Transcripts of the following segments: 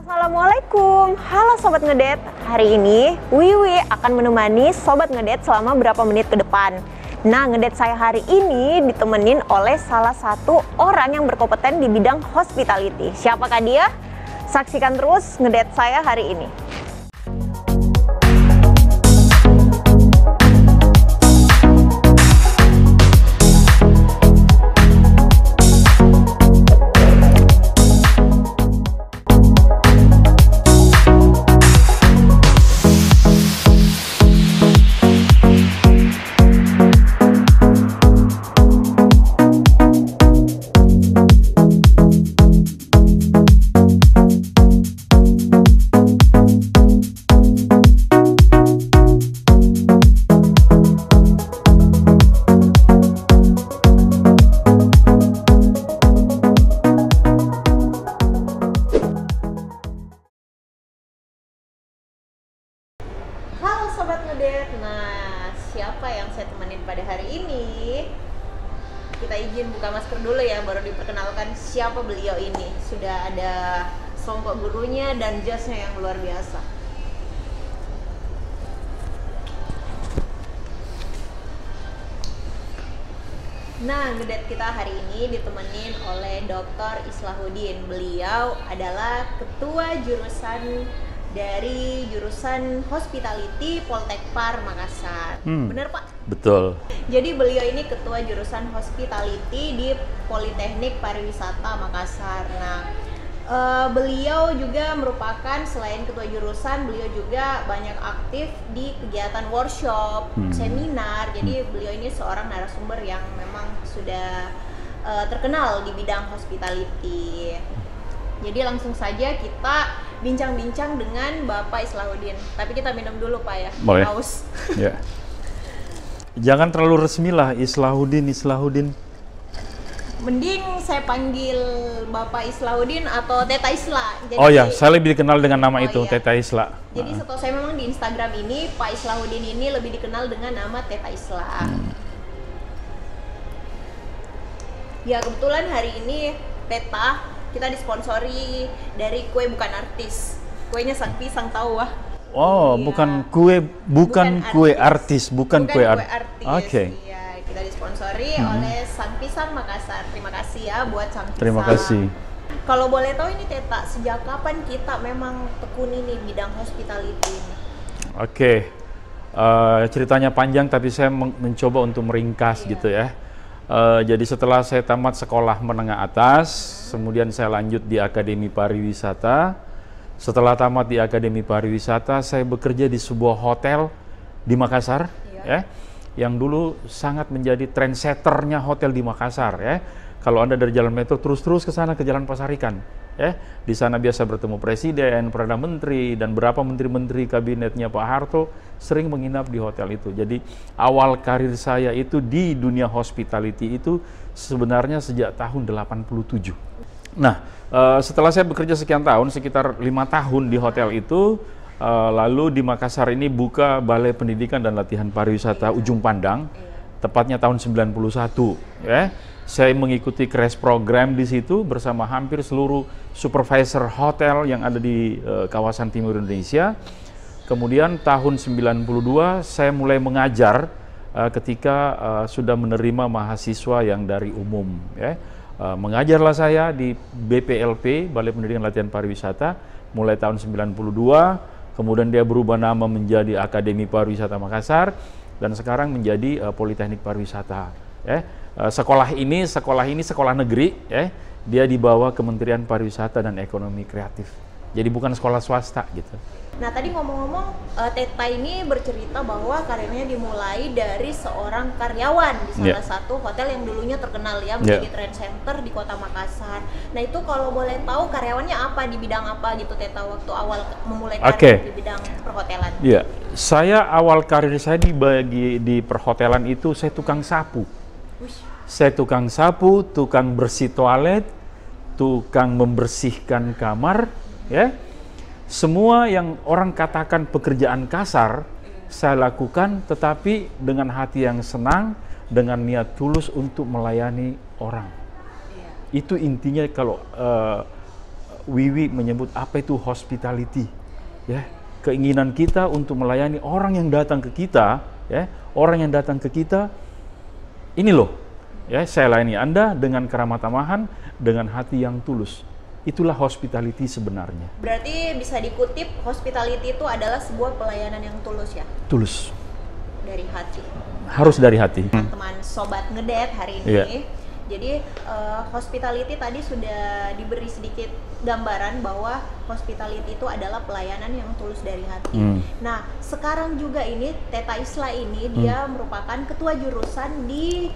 Assalamualaikum, halo Sobat Ngedet. Hari ini Wiwi akan menemani Sobat Ngedet selama berapa menit ke depan. Nah, Ngedet saya hari ini ditemenin oleh salah satu orang yang berkompeten di bidang hospitality. Siapakah dia? Saksikan terus Ngedet saya hari ini. Halo Sobat Ngedet, nah siapa yang saya temenin pada hari ini? Kita izin buka masker dulu ya, baru diperkenalkan siapa beliau ini. Sudah ada songkok gurunya dan jasnya yang luar biasa. Nah, Ngedet kita hari ini ditemenin oleh Dr. Islahuddin. Beliau adalah ketua jurusan dari jurusan Hospitality Poltekpar Makassar. Benar Pak? Betul. Jadi beliau ini ketua jurusan Hospitality di Politeknik Pariwisata Makassar. Nah, beliau juga merupakan selain ketua jurusan, beliau juga banyak aktif di kegiatan workshop, seminar. Jadi beliau ini seorang narasumber yang memang sudah terkenal di bidang hospitality. Jadi langsung saja kita bincang-bincang dengan Bapak Islahuddin. Tapi kita minum dulu Pak ya. Boleh. Haus. Ya. Jangan terlalu resmi lah, Islahuddin. Mending saya panggil Bapak Islahuddin atau Teta Isla. Jadi, Oh ya, saya lebih dikenal dengan nama itu, iya. Teta Isla. Jadi setahu saya memang di Instagram ini Pak Islahuddin ini lebih dikenal dengan nama Teta Isla. Ya kebetulan hari ini Teta kita disponsori dari kue bukan artis. Kuenya sang pisang tahu wah. Oh, Iya. bukan kue artis. Oke. Okay. Iya, kita disponsori oleh Sang Pisang Makassar. Terima kasih ya buat Sang Pisang. Terima kasih. Kalau boleh tahu ini Teta, sejak kapan kita memang tekuni nih bidang hospitality ini? Oke. Ceritanya panjang tapi saya mencoba untuk meringkas gitu ya. Jadi setelah saya tamat sekolah menengah atas, kemudian saya lanjut di Akademi Pariwisata. Setelah tamat di Akademi Pariwisata, saya bekerja di sebuah hotel di Makassar, ya, yang dulu sangat menjadi trendsetternya hotel di Makassar, ya. Kalau Anda dari Jalan Metro terus ke sana ke Jalan Pasar Ikan, ya. Di sana biasa bertemu Presiden, Perdana Menteri, dan beberapa menteri-menteri kabinetnya Pak Harto sering menginap di hotel itu. Jadi awal karir saya itu di dunia hospitality itu sebenarnya sejak tahun 87. Nah, setelah saya bekerja sekian tahun, sekitar 5 tahun di hotel itu, lalu di Makassar ini buka Balai Pendidikan dan Latihan Pariwisata Ujung Pandang, tepatnya tahun 91, ya. Saya mengikuti crash program di situ bersama hampir seluruh supervisor hotel yang ada di kawasan timur Indonesia. Kemudian tahun 92 saya mulai mengajar ketika sudah menerima mahasiswa yang dari umum, ya. Mengajarlah saya di BPLP, Balai Pendidikan Latihan Pariwisata, mulai tahun 92, kemudian dia berubah nama menjadi Akademi Pariwisata Makassar, dan sekarang menjadi Politeknik Pariwisata. Sekolah ini sekolah negeri, dia di bawah Kementerian Pariwisata dan Ekonomi Kreatif. Jadi bukan sekolah swasta gitu. Nah tadi ngomong-ngomong, Teta ini bercerita bahwa karirnya dimulai dari seorang karyawan di salah satu hotel yang dulunya terkenal ya, menjadi trend center di kota Makassar. Nah itu kalau boleh tahu karyawannya apa, di bidang apa gitu Teta waktu awal memulai karir di bidang perhotelan? Iya, saya awal karir saya di perhotelan itu saya tukang sapu. Saya tukang sapu, tukang bersih toilet, tukang membersihkan kamar, ya. Semua yang orang katakan pekerjaan kasar, saya lakukan, tetapi dengan hati yang senang, dengan niat tulus untuk melayani orang. Itu intinya kalau Wiwi menyebut apa itu hospitality, ya. Keinginan kita untuk melayani orang yang datang ke kita, ya, orang yang datang ke kita, ini loh, ya, saya layani Anda dengan keramah tamahan, dengan hati yang tulus. Itulah hospitality sebenarnya. Berarti bisa dikutip, hospitality itu adalah sebuah pelayanan yang tulus ya? Tulus. Dari hati. Harus dari hati. Teman-teman Sobat Ngedet hari ini. Yeah. Jadi hospitality tadi sudah diberi sedikit gambaran bahwa hospitality itu adalah pelayanan yang tulus dari hati. Nah, sekarang juga ini Teta Isla ini dia merupakan ketua jurusan di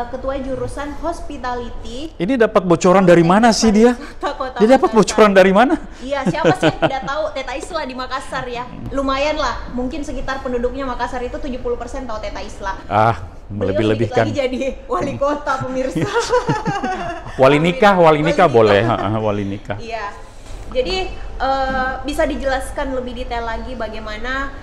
ketua jurusan hospitality. Ini dapat bocoran dari mana sih dia? Dia dapat bocoran dari mana? Iya, siapa sih yang tidak tahu Teta Isla di Makassar ya? Lumayan lah, mungkin sekitar penduduknya Makassar itu 70% tahu Teta Isla. Melebih-lebihkan. Beliau jadi wali kota, pemirsa. wali nikah boleh, wali nikah. Iya. Jadi bisa dijelaskan lebih detail lagi bagaimana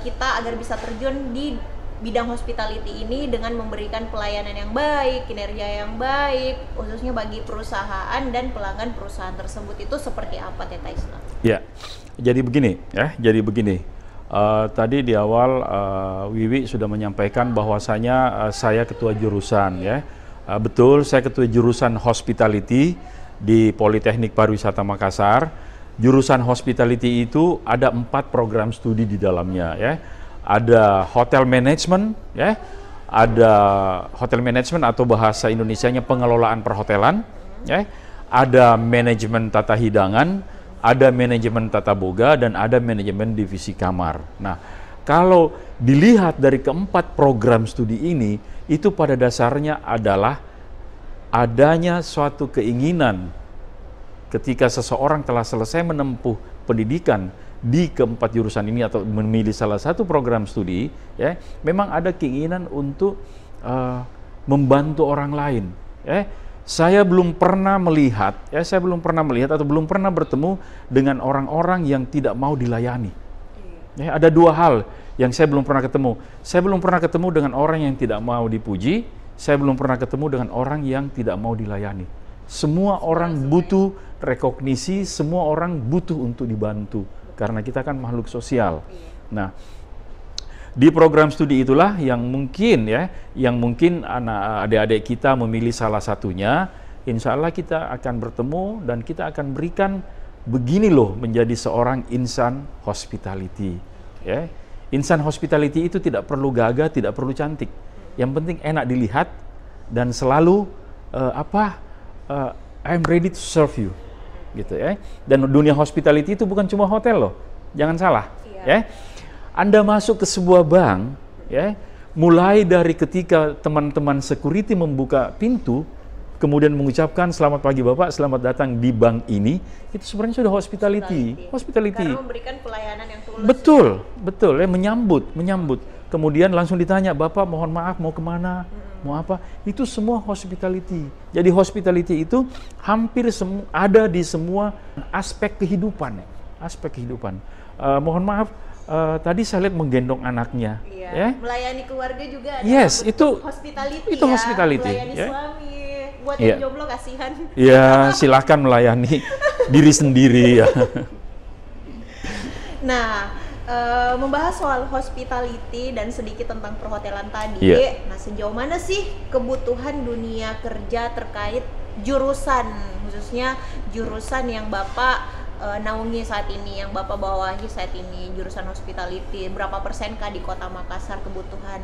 kita agar bisa terjun di bidang hospitality ini dengan memberikan pelayanan yang baik, kinerja yang baik, khususnya bagi perusahaan dan pelanggan perusahaan tersebut itu seperti apa, Teta Isla? Ya, jadi begini, tadi di awal Wiwi sudah menyampaikan bahwasanya saya ketua jurusan, ya. Betul, saya ketua jurusan hospitality di Politeknik Pariwisata Makassar. Jurusan hospitality itu ada 4 program studi di dalamnya, ya. Ada hotel management, ya, ada hotel management atau bahasa Indonesianya pengelolaan perhotelan, ya, ada manajemen tata hidangan, ada manajemen tata boga, dan ada manajemen divisi kamar. Nah, kalau dilihat dari keempat program studi ini, itu pada dasarnya adalah adanya suatu keinginan ketika seseorang telah selesai menempuh pendidikan di keempat jurusan ini atau memilih salah satu program studi, ya, memang ada keinginan untuk membantu orang lain. Ya. Saya belum pernah melihat atau belum pernah bertemu dengan orang-orang yang tidak mau dilayani. Ya, ada 2 hal yang saya belum pernah ketemu. Saya belum pernah ketemu dengan orang yang tidak mau dipuji. Saya belum pernah ketemu dengan orang yang tidak mau dilayani. Semua orang butuh rekognisi, semua orang butuh untuk dibantu. Karena kita kan makhluk sosial. Nah, di program studi itulah yang mungkin adik-adik kita memilih salah satunya. Insya Allah kita akan bertemu dan kita akan berikan begini loh menjadi seorang insan hospitality. Ya. Insan hospitality itu tidak perlu gagah, tidak perlu cantik. Yang penting enak dilihat dan selalu I'm ready to serve you. Gitu ya. Dan dunia hospitality itu bukan cuma hotel loh, jangan salah. Ya, Anda masuk ke sebuah bank, ya, mulai dari ketika teman-teman security membuka pintu, kemudian mengucapkan selamat pagi Bapak, selamat datang di bank ini, itu sebenarnya sudah hospitality. Karena memberikan pelayanan yang tulus. Betul, ya, menyambut. Kemudian langsung ditanya, Bapak mohon maaf mau kemana? Mau apa? Itu semua hospitality. Jadi hospitality itu hampir ada di semua aspek kehidupan. Mohon maaf, tadi saya lihat menggendong anaknya. Iya. Ya? Melayani keluarga juga ada. Yes, itu hospitality. Melayani ya? Suami. Buat yang jomblo kasihan. Ya, silakan melayani diri sendiri ya. Nah, membahas soal hospitality dan sedikit tentang perhotelan tadi. Nah, sejauh mana sih kebutuhan dunia kerja terkait jurusan, khususnya jurusan yang Bapak naungi saat ini, yang Bapak bawahi saat ini, jurusan hospitality? Berapa persenkah di Kota Makassar kebutuhan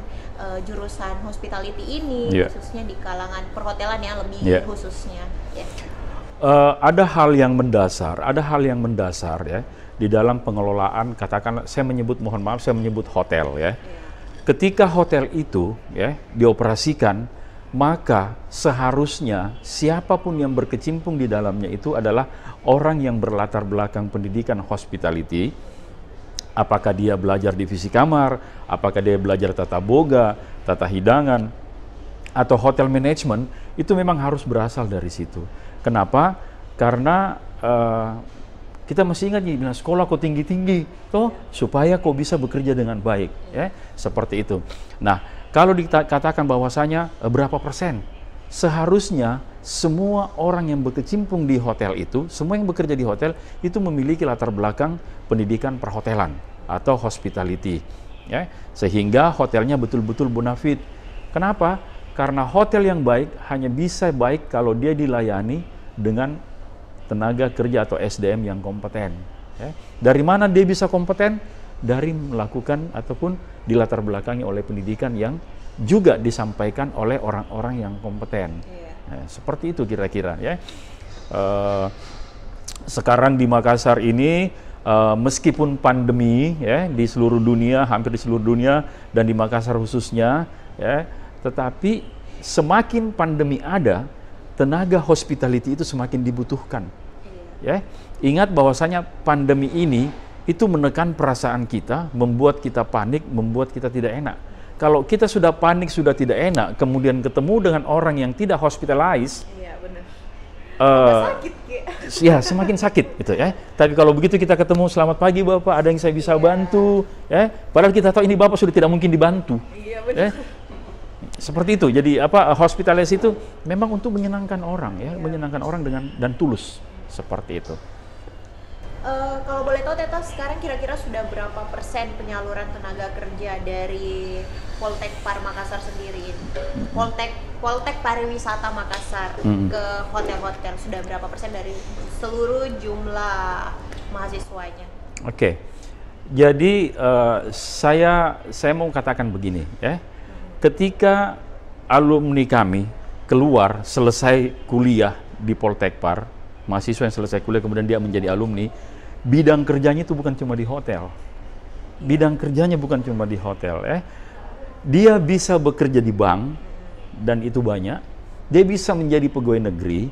jurusan hospitality ini, khususnya di kalangan perhotelan ya, lebih khususnya? Ada hal yang mendasar ya di dalam pengelolaan, katakan saya menyebut hotel ya. Ketika hotel itu ya dioperasikan, maka seharusnya siapapun yang berkecimpung di dalamnya itu adalah orang yang berlatar belakang pendidikan hospitality. Apakah dia belajar divisi kamar, apakah dia belajar tata boga, tata hidangan, atau hotel management, itu memang harus berasal dari situ. Kenapa? Karena kita masih ingat nih, sekolah kok tinggi-tinggi, toh supaya kok bisa bekerja dengan baik, ya, seperti itu. Nah, kalau dikatakan bahwasanya berapa persen, seharusnya semua orang yang berkecimpung di hotel itu, semua yang bekerja di hotel itu memiliki latar belakang pendidikan perhotelan atau hospitality, ya, sehingga hotelnya betul-betul bonafit. Kenapa? Karena hotel yang baik hanya bisa baik kalau dia dilayani dengan tenaga kerja atau SDM yang kompeten. Ya. Dari mana dia bisa kompeten? Dari melakukan ataupun dilatar belakangi oleh pendidikan yang juga disampaikan oleh orang-orang yang kompeten. Nah, seperti itu kira-kira ya. Sekarang di Makassar ini meskipun pandemi ya di seluruh dunia, hampir di seluruh dunia dan di Makassar khususnya ya, tetapi semakin pandemi ada, tenaga hospitality itu semakin dibutuhkan. Ya, ingat bahwasanya pandemi ini itu menekan perasaan kita, membuat kita panik, membuat kita tidak enak. Kalau kita sudah panik, sudah tidak enak, kemudian ketemu dengan orang yang tidak hospitalized, sakit, ya semakin sakit gitu ya. Tapi kalau begitu kita ketemu, selamat pagi Bapak, ada yang saya bisa bantu, ya. Padahal kita tahu ini Bapak sudah tidak mungkin dibantu. Ya. Seperti itu. Jadi hospitalized itu memang untuk menyenangkan orang, ya, menyenangkan orang dan tulus seperti itu. Kalau boleh tahu Teta, sekarang kira-kira sudah berapa persen penyaluran tenaga kerja dari Poltek Par Makassar sendiri? Poltek Pariwisata Makassar ke hotel-hotel sudah berapa persen dari seluruh jumlah mahasiswanya? Oke. Jadi saya mau katakan begini ya. Ketika alumni kami keluar selesai kuliah di Poltek Par, mahasiswa yang selesai kuliah kemudian dia menjadi alumni, bidang kerjanya itu bukan cuma di hotel. Bidang kerjanya bukan cuma di hotel. Dia bisa bekerja di bank, dan itu banyak. Dia bisa menjadi pegawai negeri.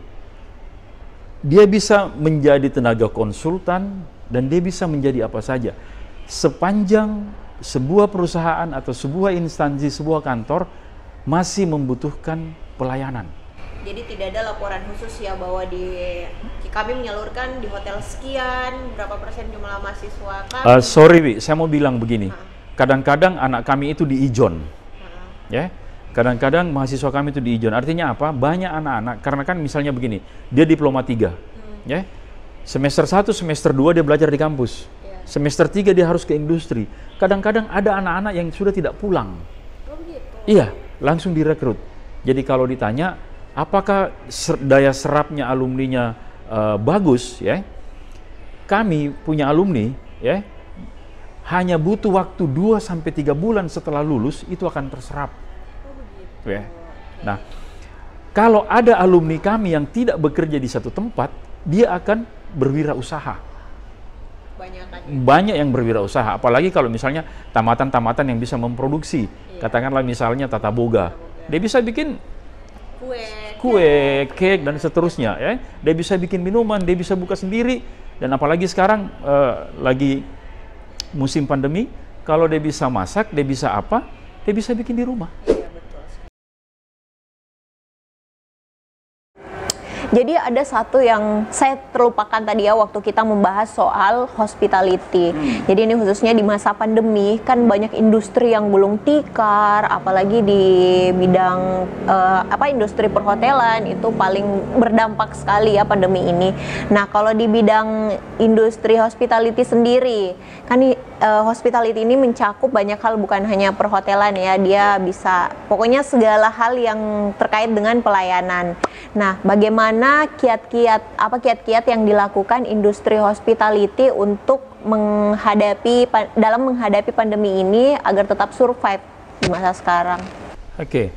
Dia bisa menjadi tenaga konsultan, dan dia bisa menjadi apa saja. Sepanjang sebuah perusahaan atau sebuah instansi, sebuah kantor masih membutuhkan pelayanan. Jadi tidak ada laporan khusus ya bahwa kami menyalurkan di hotel sekian, berapa persen jumlah mahasiswa kami. Sorry Wi, saya mau bilang begini. Kadang-kadang anak kami itu di ijon. Ya. Kadang-kadang mahasiswa kami itu di ijon. Artinya apa? Banyak anak-anak, karena kan misalnya begini, dia diploma 3. Ya. Semester 1, semester 2 dia belajar di kampus. Semester 3 dia harus ke industri. Kadang-kadang ada anak-anak yang sudah tidak pulang. Oh begitu. Iya, langsung direkrut. Jadi kalau ditanya apakah daya serapnya alumninya bagus, ya? Kami punya alumni, ya, hanya butuh waktu 2-3 bulan setelah lulus itu akan terserap. Oh begitu. Ya. Nah, kalau ada alumni kami yang tidak bekerja di satu tempat, dia akan berwirausaha. Banyak yang berwirausaha, apalagi kalau misalnya tamatan-tamatan yang bisa memproduksi, katakanlah misalnya tata boga, dia bisa bikin kue, cake dan seterusnya, ya. Dia bisa bikin minuman, dia bisa buka sendiri, dan apalagi sekarang lagi musim pandemi, kalau dia bisa masak, dia bisa apa, dia bisa bikin di rumah. Jadi ada satu yang saya terlupakan tadi ya waktu kita membahas soal hospitality. Jadi ini khususnya di masa pandemi kan banyak industri yang gulung tikar, apalagi di bidang industri perhotelan itu paling berdampak sekali ya pandemi ini. Nah kalau di bidang industri hospitality sendiri kan hospitality ini mencakup banyak hal, bukan hanya perhotelan ya, dia bisa pokoknya segala hal yang terkait dengan pelayanan. Nah, bagaimana kiat-kiat yang dilakukan industri hospitality untuk menghadapi pandemi ini agar tetap survive di masa sekarang? Oke.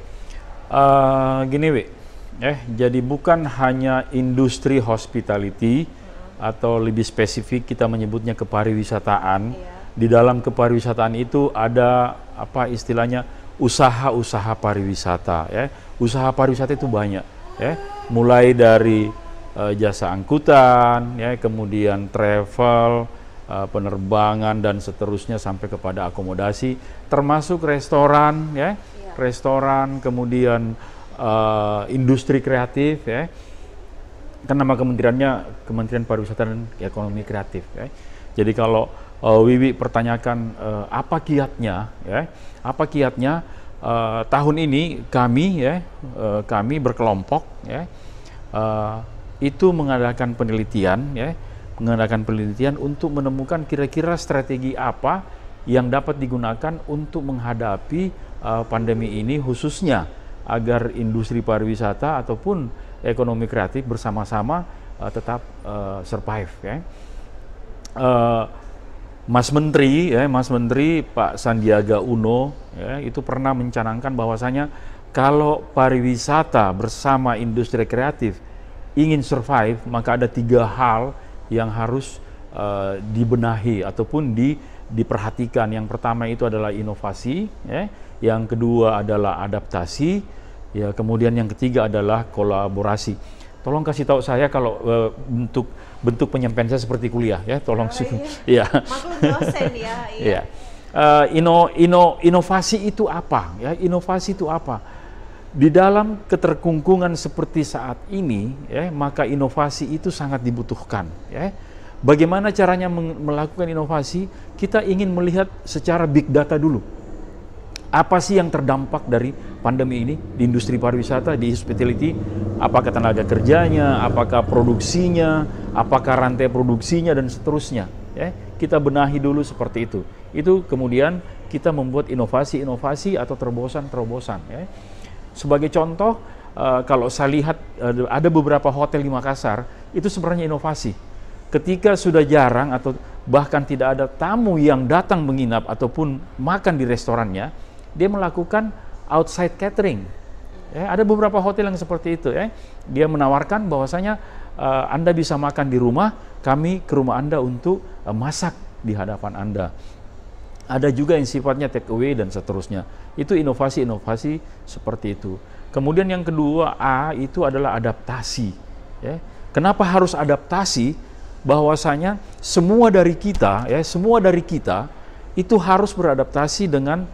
Gini Wi, jadi bukan hanya industri hospitality atau lebih spesifik kita menyebutnya kepariwisataan. Di dalam kepariwisataan itu ada apa istilahnya usaha-usaha pariwisata, ya. Usaha pariwisata itu banyak, ya. Mulai dari jasa angkutan, ya, kemudian travel, penerbangan dan seterusnya sampai kepada akomodasi, termasuk restoran, ya. Restoran, kemudian industri kreatif, ya. Kan nama kementeriannya Kementerian Pariwisata dan Ekonomi Kreatif, ya. Jadi kalau Wiwi pertanyakan apa kiatnya, ya? Apa kiatnya? Tahun ini kami berkelompok, ya, itu mengadakan penelitian, ya, untuk menemukan kira-kira strategi apa yang dapat digunakan untuk menghadapi pandemi ini, khususnya agar industri pariwisata ataupun ekonomi kreatif bersama-sama tetap survive. Ya. Mas Menteri Pak Sandiaga Uno, ya, itu pernah mencanangkan bahwasanya kalau pariwisata bersama industri kreatif ingin survive, maka ada 3 hal yang harus dibenahi ataupun diperhatikan. Yang pertama itu adalah inovasi, ya. Yang kedua adalah adaptasi, ya. Kemudian yang ketiga adalah kolaborasi. Tolong kasih tahu saya kalau bentuk penyampaian saya seperti kuliah, ya. Tolong. Iya. Maklum dosen, ya. Iya. Inovasi itu apa? Ya, inovasi itu apa? Di dalam keterkungkungan seperti saat ini, ya, maka inovasi itu sangat dibutuhkan. Ya. Bagaimana caranya melakukan inovasi? Kita ingin melihat secara big data dulu. Apa sih yang terdampak dari pandemi ini di industri pariwisata, di hospitality? Apakah tenaga kerjanya, apakah produksinya, apakah rantai produksinya, dan seterusnya. Ya. Kita benahi dulu seperti itu. Itu kemudian kita membuat inovasi-inovasi atau terobosan-terobosan. Ya. Sebagai contoh, kalau saya lihat ada beberapa hotel di Makassar, itu sebenarnya inovasi. Ketika sudah jarang atau bahkan tidak ada tamu yang datang menginap ataupun makan di restorannya, dia melakukan outside catering. Ya, ada beberapa hotel yang seperti itu. Ya. Dia menawarkan bahwasanya Anda bisa makan di rumah, kami ke rumah Anda untuk masak di hadapan Anda. Ada juga yang sifatnya take away dan seterusnya. Itu inovasi-inovasi seperti itu. Kemudian yang kedua, A, itu adalah adaptasi. Ya. Kenapa harus adaptasi? Bahwasanya semua dari kita itu harus beradaptasi dengan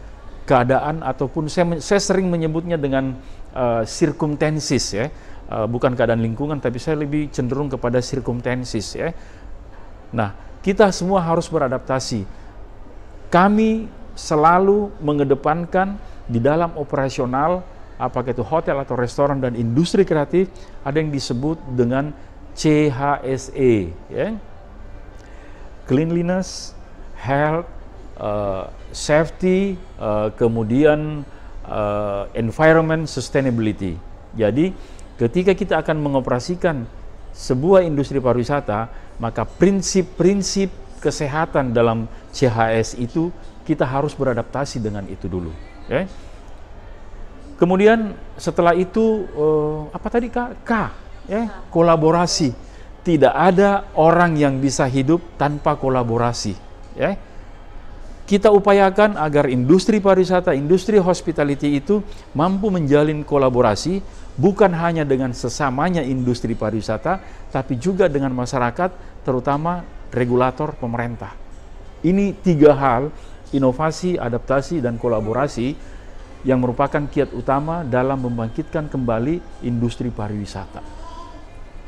keadaan, ataupun saya sering menyebutnya dengan circumstances, ya. Bukan keadaan lingkungan, tapi saya lebih cenderung kepada circumstances, ya. Nah, kita semua harus beradaptasi. Kami selalu mengedepankan di dalam operasional, apakah itu hotel atau restoran dan industri kreatif, ada yang disebut dengan CHSE, ya. Cleanliness, Health, Safety, kemudian Environment, Sustainability. Jadi ketika kita akan mengoperasikan sebuah industri pariwisata, maka prinsip-prinsip kesehatan dalam CHS itu kita harus beradaptasi dengan itu dulu. Ya. Kemudian setelah itu apa tadi K? Ya, kolaborasi. Tidak ada orang yang bisa hidup tanpa kolaborasi. Ya. Kita upayakan agar industri pariwisata, industri hospitality itu mampu menjalin kolaborasi bukan hanya dengan sesamanya industri pariwisata, tapi juga dengan masyarakat, terutama regulator pemerintah. Ini 3 hal, inovasi, adaptasi, dan kolaborasi, yang merupakan kiat utama dalam membangkitkan kembali industri pariwisata.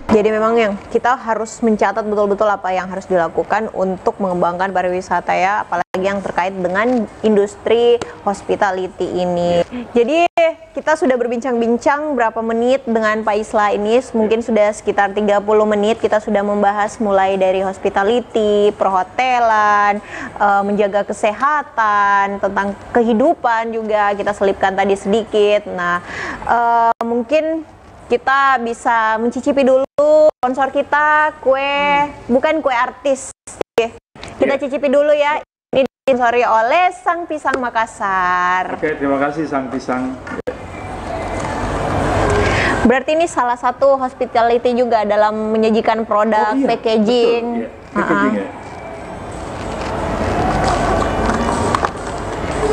Jadi memang yang kita harus mencatat betul-betul apa yang harus dilakukan untuk mengembangkan pariwisata, ya, apalagi yang terkait dengan industri hospitality ini. Jadi kita sudah berbincang-bincang berapa menit dengan Pak Islah ini, mungkin sudah sekitar 30 menit kita sudah membahas mulai dari hospitality, perhotelan, menjaga kesehatan, tentang kehidupan juga kita selipkan tadi sedikit. Nah, mungkin kita bisa mencicipi dulu sponsor kita, bukan kue artis. Kita cicipi dulu, ya. Ini disponsori oleh Sang Pisang Makassar. Oke, terima kasih Sang Pisang. Berarti ini salah satu hospitality juga dalam menyajikan produk, packaging. Betul, iya. Packaging, ya.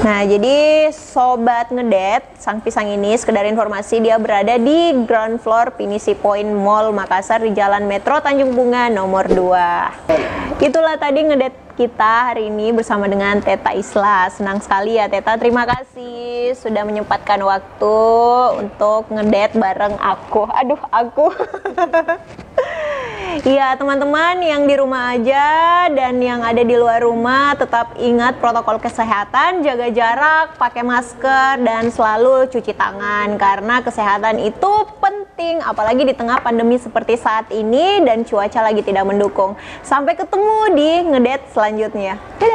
Nah, jadi Sobat Ngedet, Sang Pisang ini sekedar informasi, dia berada di ground floor Pinisi Point Mall Makassar di Jalan Metro Tanjung Bunga nomor 2. Itulah tadi Ngedet kita hari ini bersama dengan Teta Islah. Senang sekali ya Teta, terima kasih sudah menyempatkan waktu untuk ngedet bareng aku. Iya, teman-teman yang di rumah aja dan yang ada di luar rumah tetap ingat protokol kesehatan, jaga jarak, pakai masker, dan selalu cuci tangan karena kesehatan itu penting, apalagi di tengah pandemi seperti saat ini dan cuaca lagi tidak mendukung. Sampai ketemu di ngedate selanjutnya. Dadah!